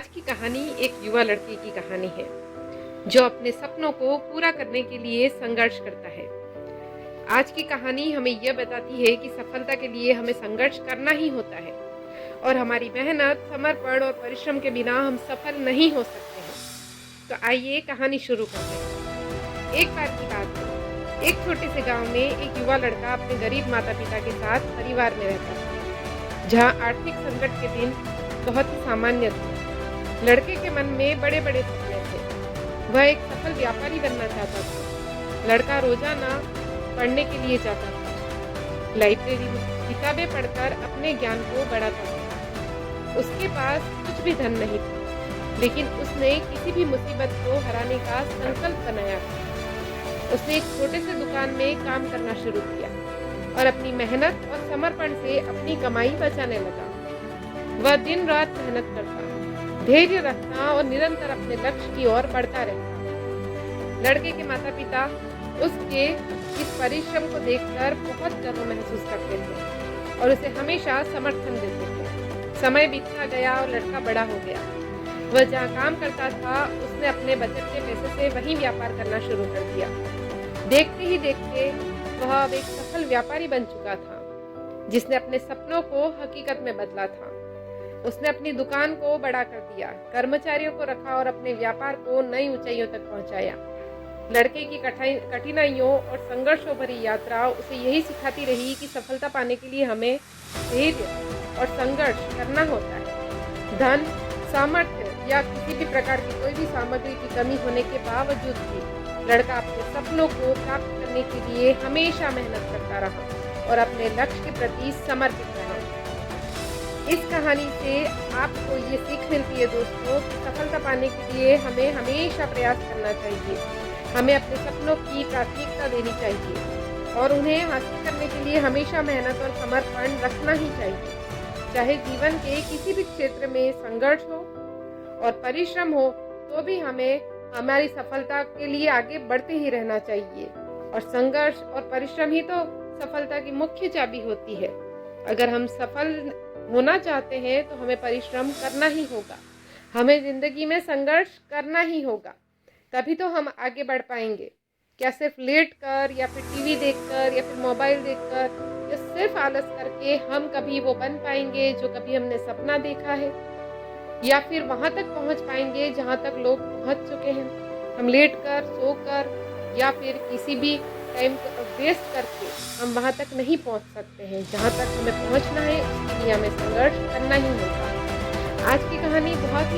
आज की कहानी एक युवा लड़के की कहानी है जो अपने सपनों को पूरा करने के लिए संघर्ष करता है। आज की कहानी हमें यह बताती है कि सफलता के लिए हमें संघर्ष करना ही होता है और हमारी मेहनत, समर्पण और परिश्रम के बिना हम सफल नहीं हो सकते हैं। तो आइए कहानी शुरू करते हैं। एक बार की बात है, एक छोटे से गांव में एक युवा लड़का अपने गरीब माता पिता के साथ परिवार में रहता था, जहां आर्थिक संकट के दिन बहुत ही सामान्य थे। लड़के के मन में बड़े बड़े सपने थे। वह एक सफल व्यापारी बनना चाहता था। लड़का रोजाना पढ़ने के लिए जाता था, लाइब्रेरी में किताबें पढ़कर अपने ज्ञान को बढ़ाता था। उसके पास कुछ भी धन नहीं था, लेकिन उसने किसी भी मुसीबत को हराने का संकल्प बनाया था। उसने एक छोटे से दुकान में काम करना शुरू किया और अपनी मेहनत और समर्पण से अपनी कमाई बचाने लगा। वह दिन रात मेहनत करता, धैर्य रखता और निरंतर अपने लक्ष्य की ओर बढ़ता रहता। लड़के के माता पिता उसके इस परिश्रम को देखकर बहुत गर्व महसूस करते थे और उसे हमेशा समर्थन देते थे। समय बीतता गया और लड़का बड़ा हो गया। वह जहाँ काम करता था, उसने अपने बचत के पैसे से वहीं व्यापार करना शुरू कर दिया। देखते ही देखते वह अब एक सफल व्यापारी बन चुका था, जिसने अपने सपनों को हकीकत में बदला था। उसने अपनी दुकान को बड़ा कर दिया, कर्मचारियों को रखा और अपने व्यापार को नई ऊंचाइयों तक पहुंचाया। लड़के की कठिनाइयों और संघर्षों भरी यात्रा उसे यही सिखाती रही कि सफलता पाने के लिए हमें धैर्य और संघर्ष करना होता है। धन, सामर्थ्य या किसी भी प्रकार की कोई भी सामग्री की कमी होने के बावजूद भी लड़का अपने सपनों को प्राप्त करने के लिए हमेशा मेहनत करता रहा और अपने लक्ष्य के प्रति समर्पित रहा। इस कहानी से आपको ये सीख मिलती है दोस्तों कि सफलता पाने के लिए हमें हमेशा प्रयास करना चाहिए। हमें अपने सपनों की प्राथमिकता देनी चाहिए और उन्हें हासिल करने के लिए हमेशा मेहनत और समर्पण रखना ही चाहिए। चाहे जीवन के किसी भी क्षेत्र में संघर्ष हो और परिश्रम हो, तो भी हमें हमारी सफलता के लिए आगे बढ़ते ही रहना चाहिए। और संघर्ष और परिश्रम ही तो सफलता की मुख्य चाबी होती है। अगर हम सफल होना चाहते हैं तो हमें परिश्रम करना ही होगा। हमें जिंदगी में संघर्ष करना ही होगा, तभी तो हम आगे बढ़ पाएंगे। क्या सिर्फ लेट कर या फिर टीवी देखकर या फिर मोबाइल देखकर या सिर्फ आलस करके हम कभी वो बन पाएंगे जो कभी हमने सपना देखा है, या फिर वहां तक पहुंच पाएंगे जहां तक लोग पहुंच चुके हैं। हम लेट कर, सो कर या फिर किसी भी टाइम वेस्ट करके हम वहाँ तक नहीं पहुँच सकते हैं। जहाँ तक हमें पहुँचना है उसके लिए हमें संघर्ष करना ही होगा। आज की कहानी बहुत